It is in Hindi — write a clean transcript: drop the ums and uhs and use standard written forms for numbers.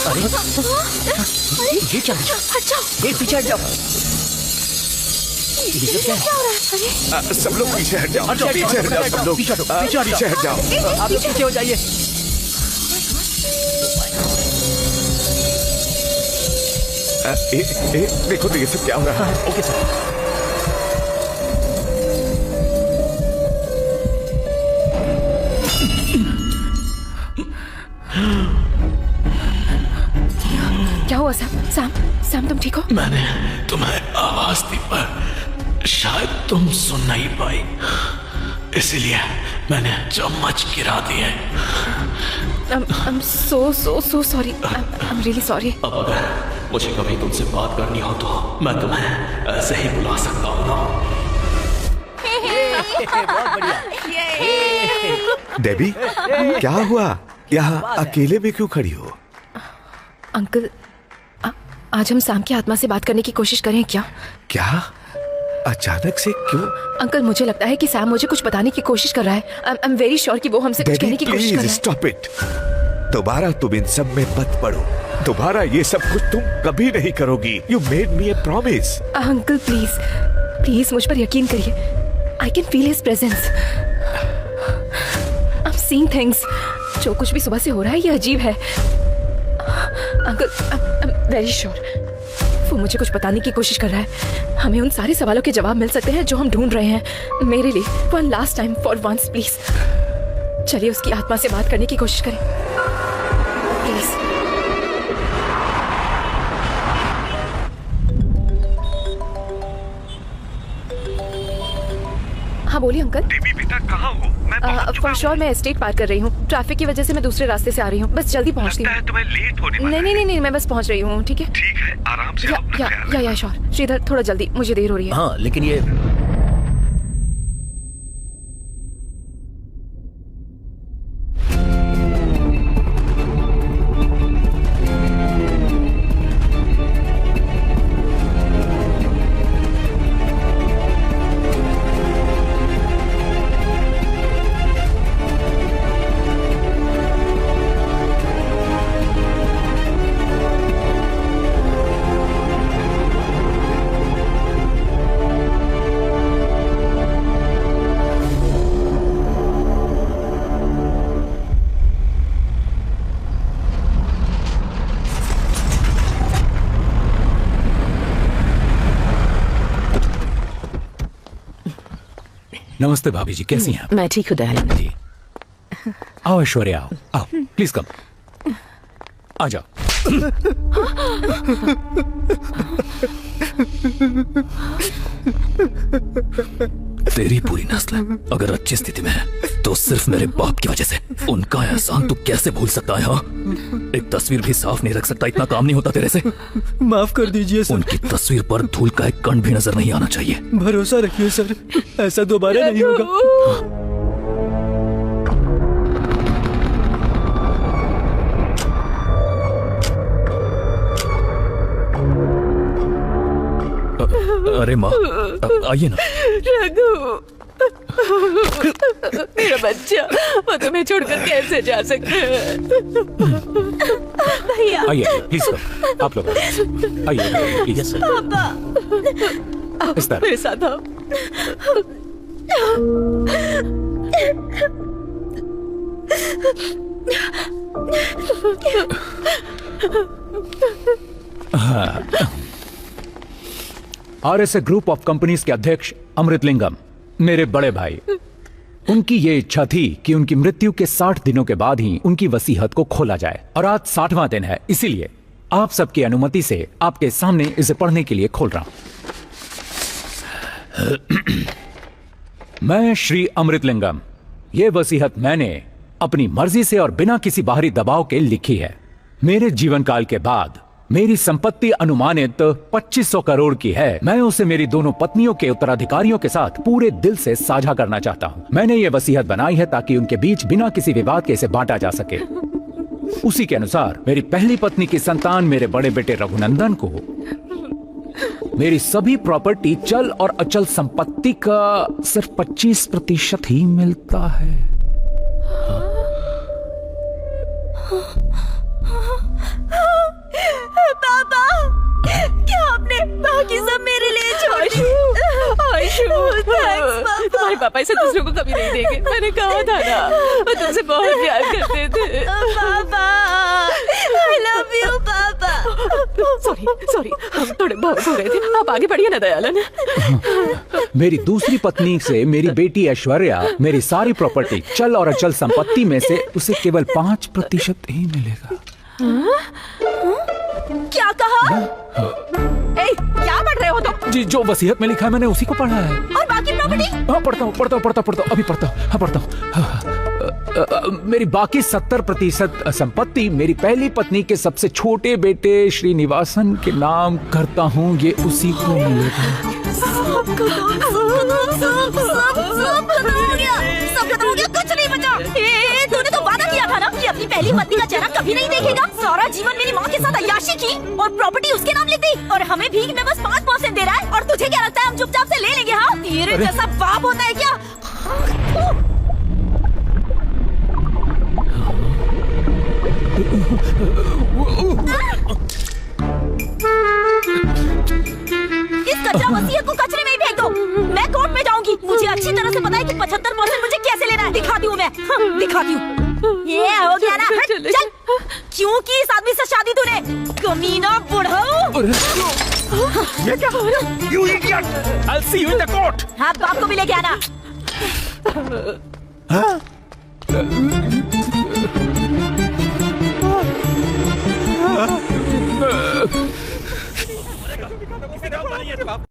अरे ये क्या? हट जाओ। ये पीछे हट जाओ। ये क्या है? क्या हो रहा है? सब लोग पीछे हट जाओ, पीछे हट जाओ सब लोग, पीछे हट जाओ। आप लोग पीछे हो जाइए। देखो तो ये सब क्या हो रहा है? Okay sir. क्या हुआ सैम? सैम तुम ठीक हो? मैंने तुम्हें आवाज दी पर शायद तुम सुन नहीं पाई, इसीलिए मैंने चम्मच गिरा दिए। I'm so sorry. I'm really sorry. अब अगर मुझे कभी तुमसे बात करनी हो तो मैं तुम्हें ऐसे ही बुला सकता हूँ ना। बहुत बढ़िया। डेबी, क्या हुआ? यहाँ अकेले में क्यों खड़ी हो? अंकल, आज हम सैम की आत्मा से बात करने की कोशिश करें क्या? क्या? अचानक से क्यों? अंकल, मुझे लगता है कि सैम मुझे कुछ बताने की कोशिश कर रहा है। आई एम वेरी श्योर कि वो हमसे कुछ डेबी कहने की कोशिश कर प्लीज रहा है। Stop it. दोबारा तुम इन सब में मत पड़ो। दोबारा ये सब कुछ तुम कभी नहीं करोगी। You made me A promise. Uncle please मुझ पर यकीन करिए। I can feel his presence. I am seeing things. जो कुछ भी सुबह से हो रहा है ये अजीब है। Uncle, I am very sure वो मुझे कुछ बताने की कोशिश कर रहा है। हमें उन सारे सवालों के जवाब मिल सकते हैं जो हम ढूंढ रहे हैं। मेरे लिए one last time, for once please, चलिए उसकी आत्मा से बात करने की कोशिश करें प्लीज। हाँ बोलिए अंकल। डेबी बेटा कहाँ हो? मैं पहुंच चुका फॉर श्योर मैं एस्टेट पार कर रही हूँ। ट्रैफिक की वजह से मैं दूसरे रास्ते से आ रही हूँ। बस जल्दी पहुँचती हूँ। तुम्हें लेट होने वाला है। नहीं, मैं बस पहुँच रही हूँ। ठीक है? ठीक है, आराम से आओ, अपना ख्याल रखो। या श्योर। श्रीधर थोड़ा जल्दी, मुझे देर हो रही है। हाँ लेकिन ये नमस्ते भाभी जी, कैसी हैं आप? मैं ठीक हूँ दयानंद जी। आओ ऐश्वर्या, आओ प्लीज कम। आ जाओ। तेरी पूरी नस्ल अगर अच्छी स्थिति में है तो सिर्फ मेरे बाप की वजह से। उनका एहसान तू कैसे भूल सकता है? हाँ, एक तस्वीर भी साफ नहीं रख सकता, इतना काम नहीं होता तेरे से। माफ कर दीजिए सर। उनकी तस्वीर पर धूल का एक कण भी नजर नहीं आना चाहिए। भरोसा रखिए सर, ऐसा दोबारा नहीं होगा। अरे माँ, आइए ना। रघु, मेरा बच्चा, वो तुम्हें छोड़कर कैसे जा सकते हैं? भैया, आइए प्लीज कम। आप लोग आइए प्लीज। पापा, इस तरह मेरे साथ आओ। RSA ग्रुप ऑफ कंपनीज के अध्यक्ष अमृतलिंगम, मेरे बड़े भाई। उनकी ये इच्छा थी कि उनकी मृत्यु के 60 दिनों के बाद ही उनकी वसीयत को खोला जाए, और आज 60वां दिन है, इसीलिए आप सबकी अनुमति से आपके सामने इसे पढ़ने के लिए खोल रहा हूं। मैं श्री अमृतलिंगम, ये वसीयत मैंने अपनी मर्जी से और बिना किसी बाहरी दबाव के लिखी है। मेरे जीवन काल के बाद मेरी संपत्ति अनुमानित 2500 करोड़ की है। मैं उसे मेरी दोनों पत्नियों के उत्तराधिकारियों के साथ पूरे दिल से साझा करना चाहता हूं। मैंने ये वसीयत बनाई है ताकि उनके बीच बिना किसी विवाद के इसे बांटा जा सके। उसी के अनुसार मेरी पहली पत्नी की संतान मेरे बड़े बेटे रघुनंदन को मेरी सभी प्रॉपर्टी, चल और अचल संपत्ति का सिर्फ 25% ही मिलता है। पापा इसे दूसरों को कभी नहीं देंगे। मैंने कहा था ना, वो तुमसे बहुत प्यार करते थे। पापा, I love you, पापा। सॉरी, हम थोड़े भावुक हो रहे थे। आप आगे बढ़िए ना दयालन। मेरी दूसरी पत्नी से मेरी बेटी ऐश्वर्या मेरी सारी प्रॉपर्टी, चल और अचल संपत्ति में से उसे केवल 5% ही मिलेगा। क्या कहा? ए, क्या पढ़ रहे हो तुम? जी, जो वसीयत में लिखा है मैंने उसी को पढ़ा है। और बाकी प्रॉपर्टी? हाँ, पढ़ता हूँ, अभी पढ़ता हूँ। हाँ, पढ़ता हूँ। मेरी बाकी 70% संपत्ति मेरी पहली पत्नी के सबसे छोटे बेटे श्रीनिवासन के नाम करता हूँ, ये उसी को मिलेगा। सब खत्म हो गया, कुछ नहीं बचा। तूने तो वादा किया था ना कि अपनी पहली पत्नी का चेहरा कभी नहीं देखेगा। सारा जीवन मेरी माँ के साथ अय्याशी की और प्रॉपर्टी उसके नाम लिख दी, और हमें भीख में बस 5% दे रहा है। और तुझे क्या लगता है हम चुपचाप से ले लेंगे? हाँ, तेरे जैसा बाप होता है क्या? इस कचरा वसीयत को कचरे में ही फेंक दो। मैं कोर्ट में जाऊंगी। मुझे अच्छी तरह से पता है कि 75% मुझे कैसे लेना है। दिखाती हूँ मैं, दिखाती हूँ। ये हो गया ना? चल। क्यों की इस आदमी से शादी तूने? कमीना बुढ़ऊ। ये क्या? You idiot! I'll see you in the court. हाँ, बाप को भी लेके आना।